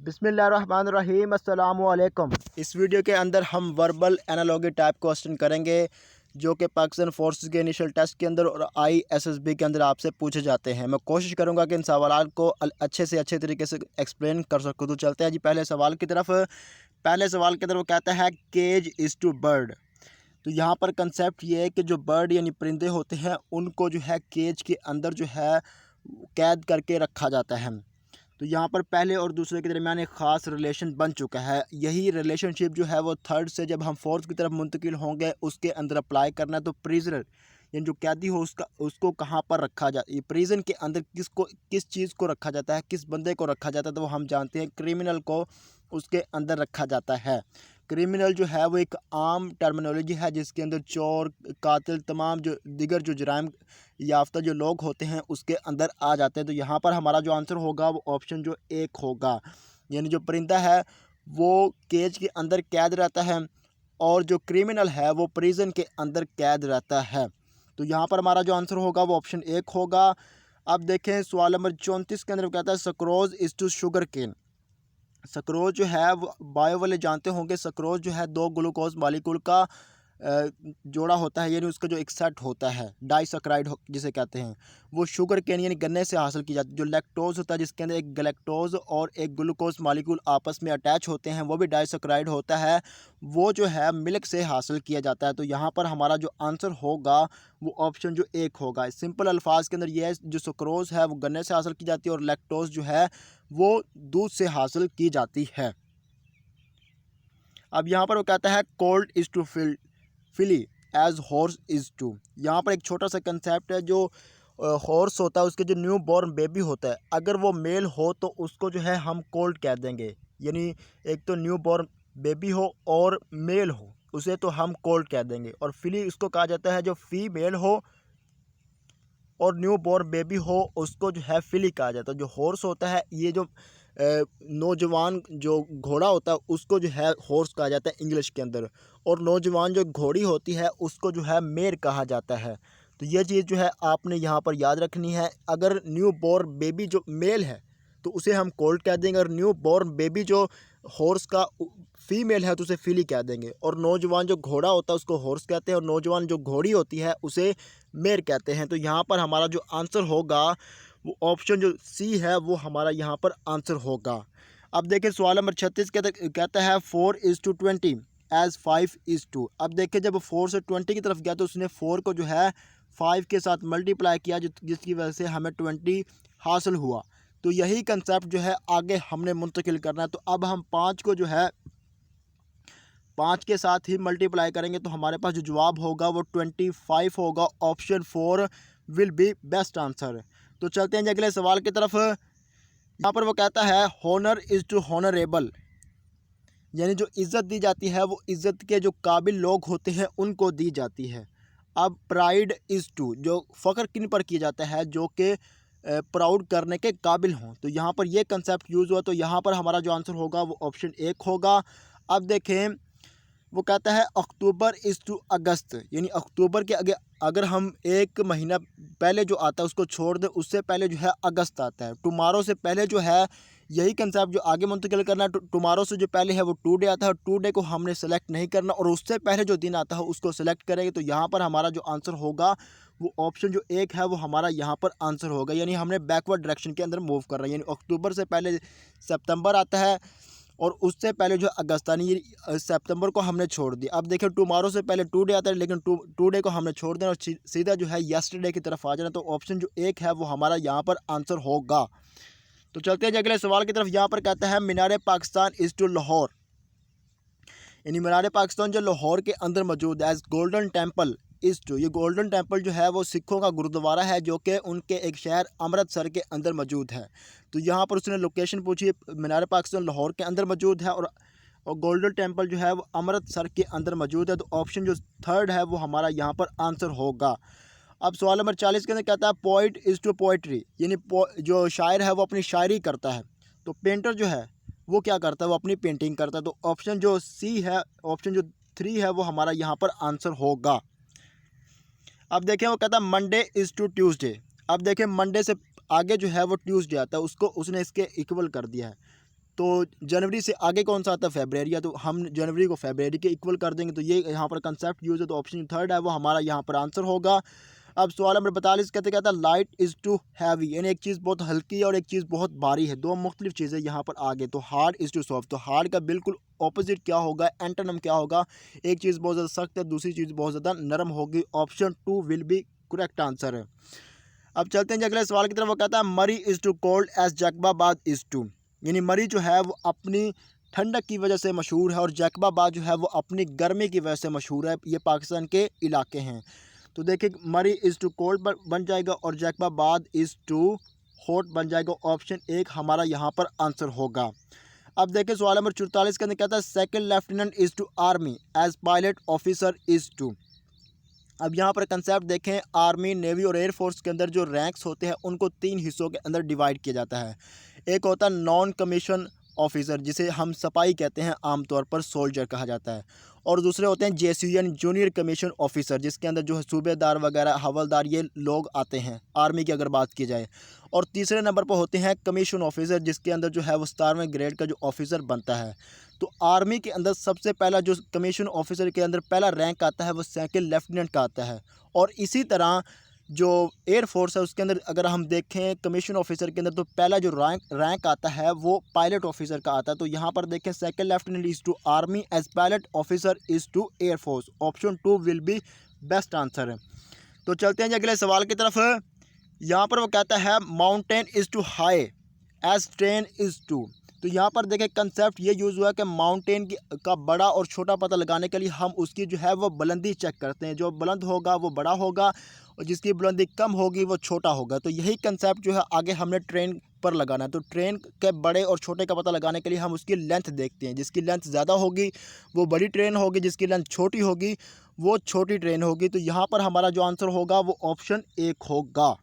बिस्मिल्लाहिर्रहमानिर्रहीम अस्सलामुअलैकुम। इस वीडियो के अंदर हम वर्बल एनालॉगी टाइप क्वेश्चन करेंगे जो कि पाकिस्तान फोर्सेस के इनिशियल टेस्ट के अंदर और ISSB के अंदर आपसे पूछे जाते हैं। मैं कोशिश करूंगा कि इन सवाल को अच्छे से अच्छे तरीके से एक्सप्लेन कर सकूँ। तो चलते हैं जी पहले सवाल की तरफ। पहले सवाल की तरफ वो कहता है केज इज़ टू बर्ड। तो यहाँ पर कंसेप्ट ये है कि जो बर्ड यानी परिंदे होते हैं उनको जो है केज के अंदर जो है कैद करके रखा जाता है। तो यहाँ पर पहले और दूसरे के दरमियान एक ख़ास रिलेशन बन चुका है। यही रिलेशनशिप जो है वो थर्ड से जब हम फोर्थ की तरफ मुंतकिल होंगे उसके अंदर अप्लाई करना है। तो प्रिजनर यानी जो कैदी हो उसको कहाँ पर रखा जाता है, प्रिजन के अंदर किस चीज़ को रखा जाता है, किस बंदे को रखा जाता है, तो वो हम जानते हैं क्रिमिनल को उसके अंदर रखा जाता है। क्रिमिनल जो है वो एक आम टर्मिनोलॉजी है जिसके अंदर चोर, कातिल, तमाम जो दिगर जो जराइम याफ्ता जो लोग होते हैं उसके अंदर आ जाते हैं। तो यहाँ पर हमारा जो आंसर होगा वो ऑप्शन जो एक होगा, यानी जो परिंदा है वो केज के अंदर कैद रहता है और जो क्रिमिनल है वो प्रिजन के अंदर कैद रहता है। तो यहाँ पर हमारा जो आंसर होगा वो ऑप्शन एक होगा। अब देखें सवाल नंबर 34 के अंदर कहता है sucrose is to sugar cane. Sucrose जो है वो बायो वाले जानते होंगे, सक्रोज जो है दो ग्लूकोज मालिक्यूल का जोड़ा होता है, यानी उसका जो एक सेट होता है डाइसक्राइड जिसे कहते हैं, वो शुगर केन यानी गन्ने से हासिल की जाती है। जो लैक्टोज होता है जिसके अंदर एक गलेक्टोज और एक ग्लूकोज मालिक्यूल आपस में अटैच होते हैं, वो भी डाइसक्राइड होता है, वो जो है मिल्क से हासिल किया जाता है। तो यहाँ पर हमारा जो आंसर होगा वो ऑप्शन जो एक होगा। सिंपल अल्फाज के अंदर ये है, जो सुक्रोज है वो गन्ने से हासिल की जाती है और लैक्टोज जो है वो दूध से हासिल की जाती है। अब यहाँ पर वो कहता है colt is to filly as horse is to. यहाँ पर एक छोटा सा कंसेप्ट है, जो हॉर्स होता है उसके जो न्यू बॉर्न बेबी होता है अगर वो मेल हो तो उसको जो है हम कोल्ड कह देंगे, यानी एक तो न्यू बॉर्न बेबी हो और मेल हो उसे तो हम कोल्ड कह देंगे। और फिली उसको कहा जाता है जो फीमेल हो और न्यू बॉर्न बेबी हो उसको जो है फिली कहा जाता है। जो हॉर्स होता है ये जो नौजवान जो घोड़ा होता है उसको जो है हॉर्स कहा जाता है इंग्लिश के अंदर, और नौजवान जो घोड़ी होती है उसको जो है मेयर कहा जाता है। तो ये चीज़ जो है आपने यहाँ पर याद रखनी है। अगर न्यू बॉर्न बेबी जो मेल है तो उसे हम कोल्ड कह देंगे, और न्यू बॉर्न बेबी जो हॉर्स का फीमेल है तो उसे फिली कह देंगे। और नौजवान जो घोड़ा होता है उसको हॉर्स कहते हैं और नौजवान जो घोड़ी होती है उसे मेयर कहते हैं। तो यहाँ पर हमारा जो आंसर होगा वो ऑप्शन जो सी है वो हमारा यहाँ पर आंसर होगा। अब देखिए सवाल नंबर 36 कहता है 4:20 एज 5:2। अब देखिए जब 4 से 20 की तरफ गया तो उसने 4 को जो है 5 के साथ मल्टीप्लाई किया जिसकी वजह से हमें 20 हासिल हुआ। तो यही कंसेप्ट जो है आगे हमने मुंतकिल करना है। तो अब हम 5 को जो है 5 के साथ ही मल्टीप्लाई करेंगे तो हमारे पास जो जवाब होगा वो 25 होगा। Option 4 will be best answer. तो चलते हैं अगले सवाल की तरफ। यहाँ पर वो कहता है हॉनर इज़ टू हॉनरेबल, यानी जो इज़्ज़त दी जाती है वो इज़्ज़त के जो काबिल लोग होते हैं उनको दी जाती है। अब प्राइड इज़ टू, जो फ़ख्र किन पर किया जाता है, जो कि प्राउड करने के काबिल हों। तो यहाँ पर ये कंसेप्ट यूज़ हुआ, तो यहाँ पर हमारा जो आंसर होगा वो ऑप्शन एक होगा। अब देखें वो कहता है अक्टूबर इज़ टू अगस्त, यानी अक्टूबर के अगर हम एक महीना पहले जो आता है उसको छोड़ दें उससे पहले जो है अगस्त आता है। टुमारो से पहले जो है यही कंसेप्ट जो आगे मुंतकिल करना है। टुमारो से जो पहले है वो टू डे आता है, टू डे को हमने सेलेक्ट नहीं करना और उससे पहले जो दिन आता है उसको सेलेक्ट करेंगे। तो यहाँ पर हमारा जो आंसर होगा वो ऑप्शन जो एक है वो हमारा यहाँ पर आंसर होगा, यानी हमने बैकवर्ड डायरेक्शन के अंदर मूव कर रहे हैं। यानी अक्टूबर से पहले सितंबर आता है और उससे पहले जो अगस्त यानी सितंबर को हमने छोड़ दिया। अब देखिए टुमारो से पहले टू डे आता है लेकिन टू डे को हमने छोड़ देना और सीधा जो है यस्टरडे की तरफ आ जाना। तो ऑप्शन जो एक है वो हमारा यहाँ पर आंसर होगा। तो चलते हैं अगले सवाल की तरफ। यहाँ पर कहता है मीनार पाकिस्तान इज़ टू लाहौर, यानी मीनार पाकिस्तान जो लाहौर के अंदर मौजूद है as Golden Temple is to. ये गोल्डन टेम्पल जो है वो सिखों का गुरुद्वारा है जो कि उनके एक शहर अमृतसर के अंदर मौजूद है। तो यहाँ पर उसने लोकेशन पूछी, मीनार पाकिस्तान लाहौर के अंदर मौजूद है और गोल्डन टेम्पल जो है वो अमृतसर के अंदर मौजूद है। तो ऑप्शन जो थर्ड है वो हमारा यहाँ पर आंसर होगा। अब सवाल नंबर 40 के अंदर कहता है पोइट इज़ टू पोइट्री, यानी जो शायर है वो अपनी शायरी करता है। तो पेंटर जो है वो क्या करता है, वो अपनी पेंटिंग करता है। तो ऑप्शन जो सी है, ऑप्शन जो 3 है वो हमारा यहाँ पर आंसर होगा। अब देखें वो कहता है मंडे इज़ टू ट्यूसडे। अब देखें मंडे से आगे जो है वो ट्यूसडे आता है, उसको उसने इसके इक्वल कर दिया है। तो जनवरी से आगे कौन सा आता है, फरवरी। तो हम जनवरी को फरवरी के इक्वल कर देंगे, तो ये यहाँ पर कंसेप्ट यूज़ है। तो ऑप्शन थर्ड है वो हमारा यहाँ पर आंसर होगा। अब सवाल नंबर 42 कहता है लाइट इज़ टू हैवी, यानी एक चीज़ बहुत हल्की है और एक चीज़ बहुत भारी है, दो मुख्तलिफ चीज़ें यहाँ पर आगे। तो हार्ड इज़ टू सॉफ्ट, तो हार्ड का बिल्कुल ऑपोजिट क्या होगा, एंटोनिम क्या होगा। एक चीज़ बहुत ज़्यादा सख्त है, दूसरी चीज़ बहुत ज़्यादा नरम होगी। Option 2 will B correct answer है। अब चलते हैं जी अगले सवाल की तरफ। वो कहता है Murree is to cold as Jacobabad is to, यानी मरी जो है वो अपनी ठंडक की वजह से मशहूर है और जैकबाबाद जो है वो अपनी गर्मी की वजह से मशहूर है। ये पाकिस्तान के इलाके हैं। तो देखिए मरी इज़ टू कोल्ड बन जाएगा और जैकबाबाद इज़ टू हॉट बन जाएगा। ऑप्शन 1 हमारा यहाँ पर आंसर होगा। अब देखिए सवाल नंबर 44 के अंदर कहता है second lieutenant is to army as pilot officer is to. अब यहाँ पर कंसेप्ट देखें, आर्मी, नेवी और एयरफोर्स के अंदर जो रैंक्स होते हैं उनको 3 हिस्सों के अंदर डिवाइड किया जाता है। एक होता है नॉन कमीशन ऑफिसर, जिसे हम सिपाही कहते हैं, आमतौर पर सोल्जर कहा जाता है। और दूसरे होते हैं जेसीएन, जूनियर कमीशन ऑफिसर, जिसके अंदर जो है सूबेदार वगैरह, हवलदार, ये लोग आते हैं आर्मी की अगर बात की जाए। और तीसरे नंबर पर होते हैं कमीशन ऑफिसर, जिसके अंदर जो है वो 17वें ग्रेड का जो ऑफिसर बनता है। तो आर्मी के अंदर सबसे पहला जो कमीशन ऑफिसर के अंदर पहला रैंक आता है वो सेकंड लेफ्टिनेंट का आता है। और इसी तरह जो एयर फोर्स है उसके अंदर अगर हम देखें कमीशन ऑफिसर के अंदर, तो पहला जो रैंक आता है वो पायलट ऑफिसर का आता है। तो यहाँ पर देखें second lieutenant is to army as pilot officer is to air force. Option 2 will be best answer है। तो चलते हैं जी अगले सवाल की तरफ। यहाँ पर वो कहता है mountain is to high as train is to. तो यहाँ पर देखें कंसेप्ट ये यूज़ हुआ है कि माउंटेन की का बड़ा और छोटा पता लगाने के लिए हम उसकी जो है वो बुलंदी चेक करते हैं। जो बुलंद होगा वो बड़ा होगा और जिसकी बुलंदी कम होगी वो छोटा होगा। तो यही कंसेप्ट जो है आगे हमने ट्रेन पर लगाना है। तो ट्रेन के बड़े और छोटे का पता लगाने के लिए हम उसकी लेंथ देखते हैं। जिसकी लेंथ ज़्यादा होगी वो बड़ी ट्रेन होगी, जिसकी लेंथ छोटी होगी वो छोटी ट्रेन होगी। तो यहाँ पर हमारा जो आंसर होगा वो ऑप्शन 1 होगा।